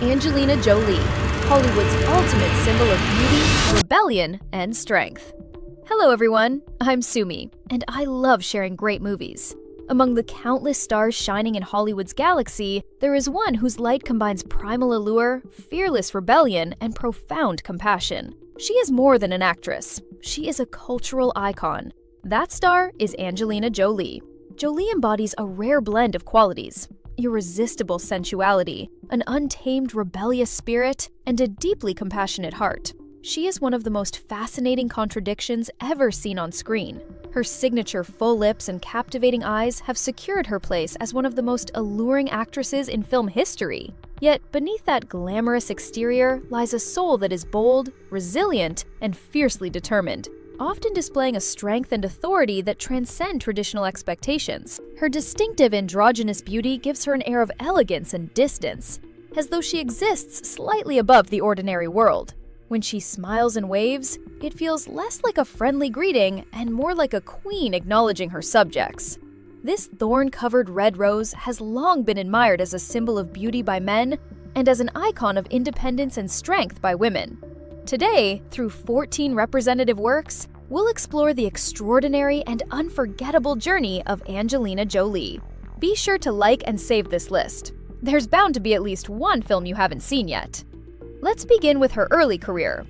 Angelina Jolie, Hollywood's ultimate symbol of beauty, rebellion, and strength. Hello everyone, I'm Sumi, and I love sharing great movies. Among the countless stars shining in Hollywood's galaxy, there is one whose light combines primal allure, fearless rebellion, and profound compassion. She is more than an actress. She is a cultural icon. That star is Angelina Jolie. Jolie embodies a rare blend of qualities: irresistible sensuality, an untamed rebellious spirit, and a deeply compassionate heart. She is one of the most fascinating contradictions ever seen on screen. Her signature full lips and captivating eyes have secured her place as one of the most alluring actresses in film history. Yet beneath that glamorous exterior lies a soul that is bold, resilient, and fiercely determined, often displaying a strength and authority that transcend traditional expectations. Her distinctive androgynous beauty gives her an air of elegance and distance, as though she exists slightly above the ordinary world. When she smiles and waves, it feels less like a friendly greeting and more like a queen acknowledging her subjects. This thorn-covered red rose has long been admired as a symbol of beauty by men and as an icon of independence and strength by women. Today, through 14 representative works, we'll explore the extraordinary and unforgettable journey of Angelina Jolie. Be sure to like and save this list. There's bound to be at least one film you haven't seen yet. Let's begin with her early career.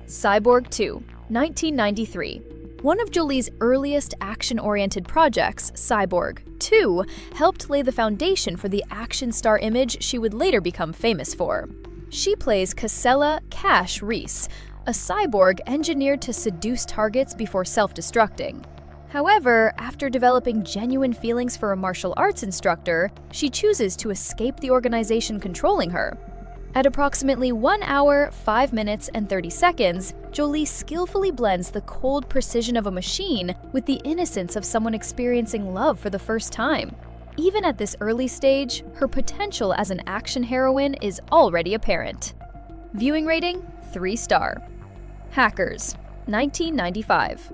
Cyborg 2, 1993. One of Jolie's earliest action-oriented projects, Cyborg 2, helped lay the foundation for the action star image she would later become famous for. She plays Casella Cash Reese, a cyborg engineered to seduce targets before self-destructing. However, after developing genuine feelings for a martial arts instructor, she chooses to escape the organization controlling her. At approximately 1 hour, 5 minutes, and 30 seconds, Jolie skillfully blends the cold precision of a machine with the innocence of someone experiencing love for the first time. Even at this early stage, her potential as an action heroine is already apparent. Viewing rating: 3-star. Hackers, 1995.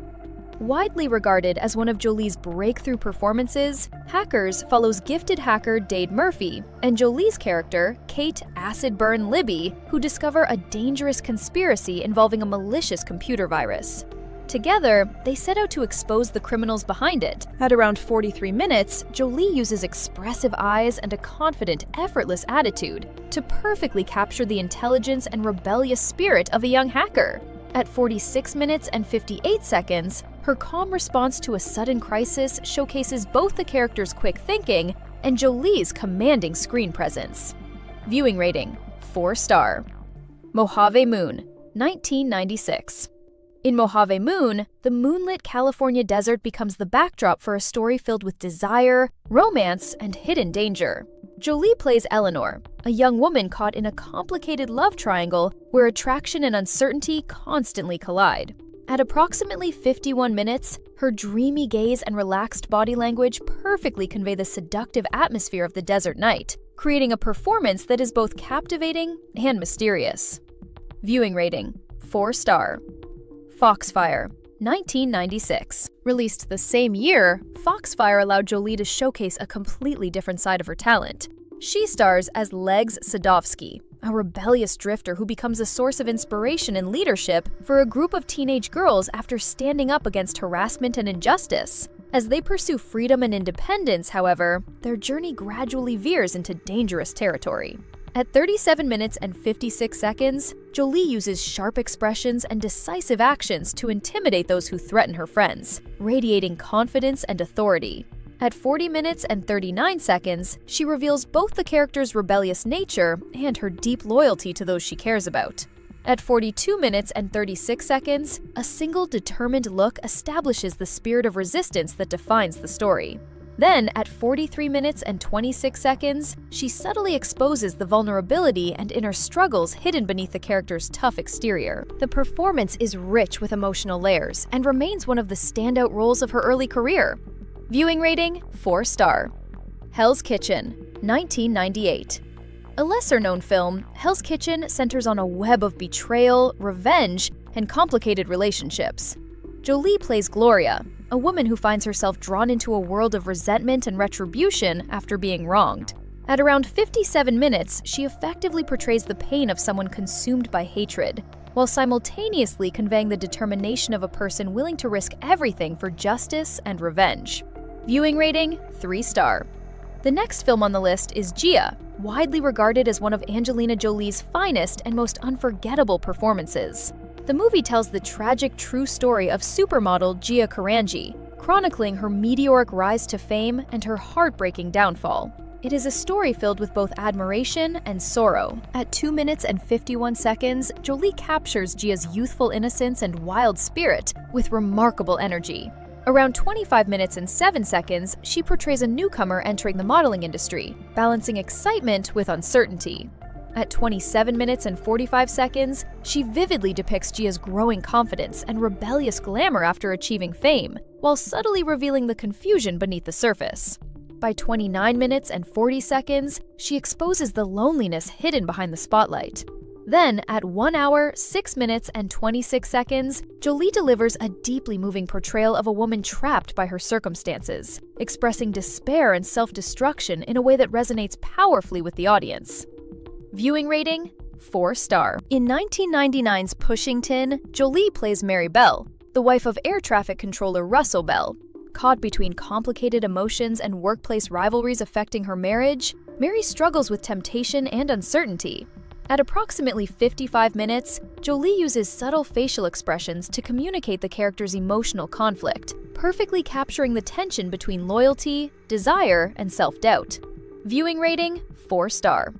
Widely regarded as one of Jolie's breakthrough performances, Hackers follows gifted hacker Dade Murphy and Jolie's character, Kate Acid Burn Libby, who discover a dangerous conspiracy involving a malicious computer virus. Together, they set out to expose the criminals behind it. At around 43 minutes, Jolie uses expressive eyes and a confident, effortless attitude to perfectly capture the intelligence and rebellious spirit of a young hacker. At 46 minutes and 58 seconds, her calm response to a sudden crisis showcases both the character's quick thinking and Jolie's commanding screen presence. Viewing rating: 4-star. Mojave Moon, 1996. In Mojave Moon, the moonlit California desert becomes the backdrop for a story filled with desire, romance, and hidden danger. Jolie plays Eleanor, a young woman caught in a complicated love triangle where attraction and uncertainty constantly collide. At approximately 51 minutes, her dreamy gaze and relaxed body language perfectly convey the seductive atmosphere of the desert night, creating a performance that is both captivating and mysterious. Viewing rating: 4-star. Foxfire, 1996. Released the same year, Foxfire allowed Jolie to showcase a completely different side of her talent. She stars as Legs Sadovsky, a rebellious drifter who becomes a source of inspiration and leadership for a group of teenage girls after standing up against harassment and injustice. As they pursue freedom and independence, however, their journey gradually veers into dangerous territory. At 37 minutes and 56 seconds, Jolie uses sharp expressions and decisive actions to intimidate those who threaten her friends, radiating confidence and authority. At 40 minutes and 39 seconds, she reveals both the character's rebellious nature and her deep loyalty to those she cares about. At 42 minutes and 36 seconds, a single determined look establishes the spirit of resistance that defines the story. Then, at 43 minutes and 26 seconds, she subtly exposes the vulnerability and inner struggles hidden beneath the character's tough exterior. The performance is rich with emotional layers and remains one of the standout roles of her early career. Viewing rating: 4-star. Hell's Kitchen, 1998. A lesser-known film, Hell's Kitchen centers on a web of betrayal, revenge, and complicated relationships. Jolie plays Gloria, a woman who finds herself drawn into a world of resentment and retribution after being wronged. At around 57 minutes, she effectively portrays the pain of someone consumed by hatred, while simultaneously conveying the determination of a person willing to risk everything for justice and revenge. Viewing rating: 3 star. The next film on the list is Gia, widely regarded as one of Angelina Jolie's finest and most unforgettable performances. The movie tells the tragic true story of supermodel Gia Karanji, chronicling her meteoric rise to fame and her heartbreaking downfall. It is a story filled with both admiration and sorrow. At 2 minutes and 51 seconds, Jolie captures Gia's youthful innocence and wild spirit with remarkable energy. Around 25 minutes and 7 seconds, she portrays a newcomer entering the modeling industry, balancing excitement with uncertainty. At 27 minutes and 45 seconds, she vividly depicts Gia's growing confidence and rebellious glamour after achieving fame, while subtly revealing the confusion beneath the surface. By 29 minutes and 40 seconds, she exposes the loneliness hidden behind the spotlight. Then, at 1 hour, 6 minutes, and 26 seconds, Jolie delivers a deeply moving portrayal of a woman trapped by her circumstances, expressing despair and self-destruction in a way that resonates powerfully with the audience. Viewing rating: 4 star. In 1999's Pushington, Jolie plays Mary Bell, the wife of air traffic controller Russell Bell. Caught between complicated emotions and workplace rivalries affecting her marriage, Mary struggles with temptation and uncertainty. At approximately 55 minutes, Jolie uses subtle facial expressions to communicate the character's emotional conflict, perfectly capturing the tension between loyalty, desire, and self-doubt. Viewing rating: 4 star.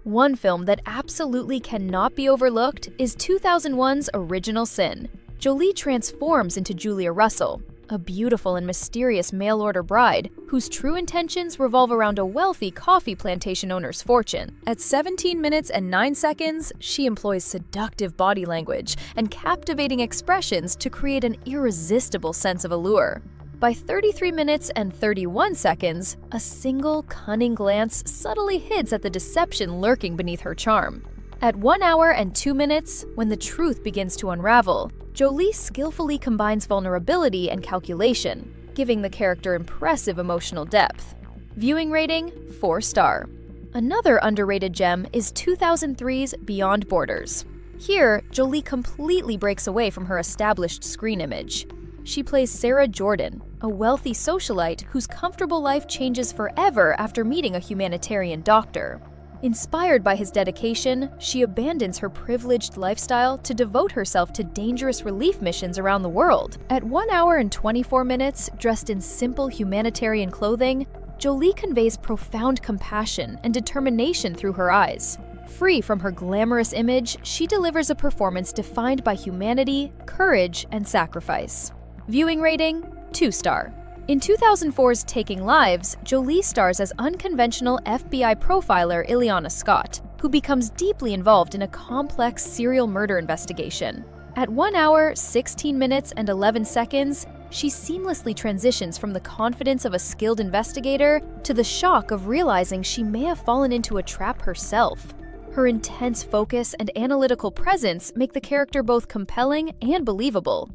One film that absolutely cannot be overlooked is 2001's Original Sin. Jolie transforms into Julia Russell, a beautiful and mysterious mail-order bride whose true intentions revolve around a wealthy coffee plantation owner's fortune. At 17 minutes and 9 seconds, she employs seductive body language and captivating expressions to create an irresistible sense of allure. By 33 minutes and 31 seconds, a single cunning glance subtly hints at the deception lurking beneath her charm. At 1 hour and 2 minutes, when the truth begins to unravel, Jolie skillfully combines vulnerability and calculation, giving the character impressive emotional depth. Viewing rating: 4 star. Another underrated gem is 2003's Beyond Borders. Here, Jolie completely breaks away from her established screen image. She plays Sarah Jordan, a wealthy socialite whose comfortable life changes forever after meeting a humanitarian doctor. Inspired by his dedication, she abandons her privileged lifestyle to devote herself to dangerous relief missions around the world. At 1 hour and 24 minutes, dressed in simple humanitarian clothing, Jolie conveys profound compassion and determination through her eyes. Free from her glamorous image, she delivers a performance defined by humanity, courage, and sacrifice. Viewing rating: 2 star. In 2004's Taking Lives, Jolie stars as unconventional FBI profiler Ileana Scott, who becomes deeply involved in a complex serial murder investigation. At 1 hour, 16 minutes, and 11 seconds, she seamlessly transitions from the confidence of a skilled investigator to the shock of realizing she may have fallen into a trap herself. Her intense focus and analytical presence make the character both compelling and believable.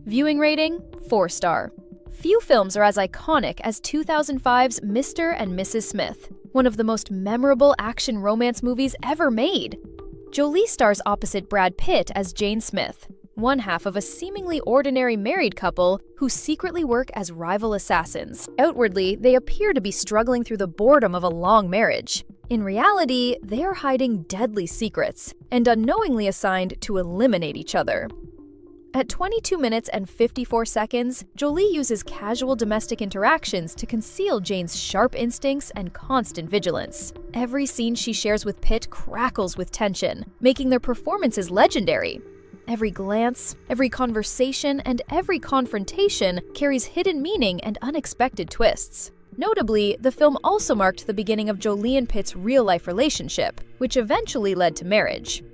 Viewing rating: 4 star. Few films are as iconic as 2005's Mr. and Mrs. Smith, one of the most memorable action romance movies ever made. Jolie stars opposite Brad Pitt as Jane Smith, one half of a seemingly ordinary married couple who secretly work as rival assassins. Outwardly, they appear to be struggling through the boredom of a long marriage. In reality, they are hiding deadly secrets and unknowingly assigned to eliminate each other. At 22 minutes and 54 seconds, Jolie uses casual domestic interactions to conceal Jane's sharp instincts and constant vigilance. Every scene she shares with Pitt crackles with tension, making their performances legendary. Every glance, every conversation, and every confrontation carries hidden meaning and unexpected twists. Notably, the film also marked the beginning of Jolie and Pitt's real-life relationship, which eventually led to marriage.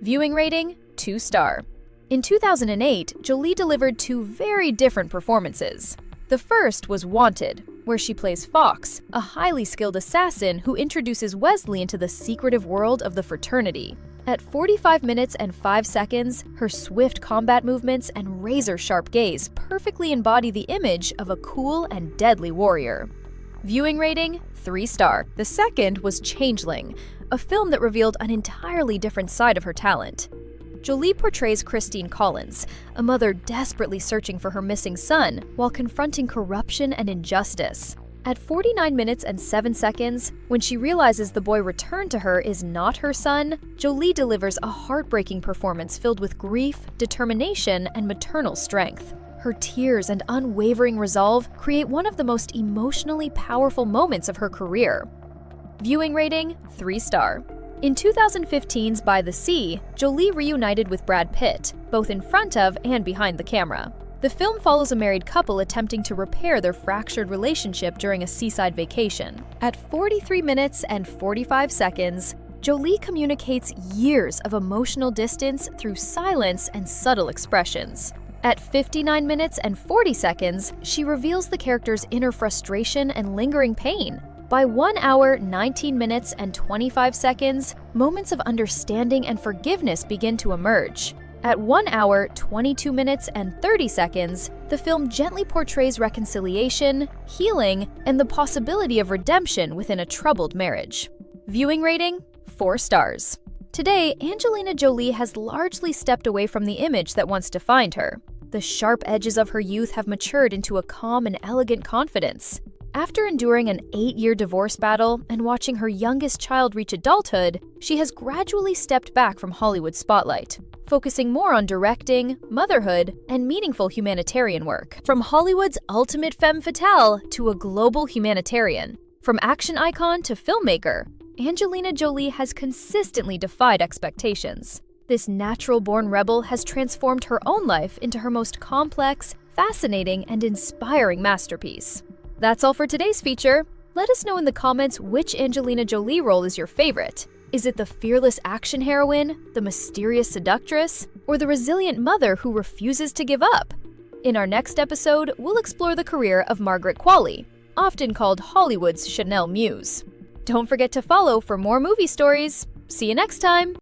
Viewing rating: 2 star. In 2008, Jolie delivered 2 very different performances. The first was Wanted, where she plays Fox, a highly skilled assassin who introduces Wesley into the secretive world of the fraternity. At 45 minutes and 5 seconds, her swift combat movements and razor-sharp gaze perfectly embody the image of a cool and deadly warrior. Viewing rating, 3-star. The second was Changeling, a film that revealed an entirely different side of her talent. Jolie portrays Christine Collins, a mother desperately searching for her missing son while confronting corruption and injustice. At 49 minutes and 7 seconds, when she realizes the boy returned to her is not her son, Jolie delivers a heartbreaking performance filled with grief, determination, and maternal strength. Her tears and unwavering resolve create one of the most emotionally powerful moments of her career. Viewing rating, 3-star. In 2015's By the Sea, Jolie reunited with Brad Pitt, both in front of and behind the camera. The film follows a married couple attempting to repair their fractured relationship during a seaside vacation. At 43 minutes and 45 seconds, Jolie communicates years of emotional distance through silence and subtle expressions. At 59 minutes and 40 seconds, she reveals the character's inner frustration and lingering pain. By 1 hour, 19 minutes, and 25 seconds, moments of understanding and forgiveness begin to emerge. At 1 hour, 22 minutes, and 30 seconds, the film gently portrays reconciliation, healing, and the possibility of redemption within a troubled marriage. Viewing rating, 4 stars. Today, Angelina Jolie has largely stepped away from the image that once defined her. The sharp edges of her youth have matured into a calm and elegant confidence. After enduring an 8-year divorce battle and watching her youngest child reach adulthood, she has gradually stepped back from Hollywood's spotlight, focusing more on directing, motherhood, and meaningful humanitarian work. From Hollywood's ultimate femme fatale to a global humanitarian, from action icon to filmmaker, Angelina Jolie has consistently defied expectations. This natural-born rebel has transformed her own life into her most complex, fascinating, and inspiring masterpiece. That's all for today's feature. Let us know in the comments which Angelina Jolie role is your favorite. Is it the fearless action heroine, the mysterious seductress, or the resilient mother who refuses to give up? In our next episode, we'll explore the career of Margaret Qualley, often called Hollywood's Chanel Muse. Don't forget to follow for more movie stories. See you next time!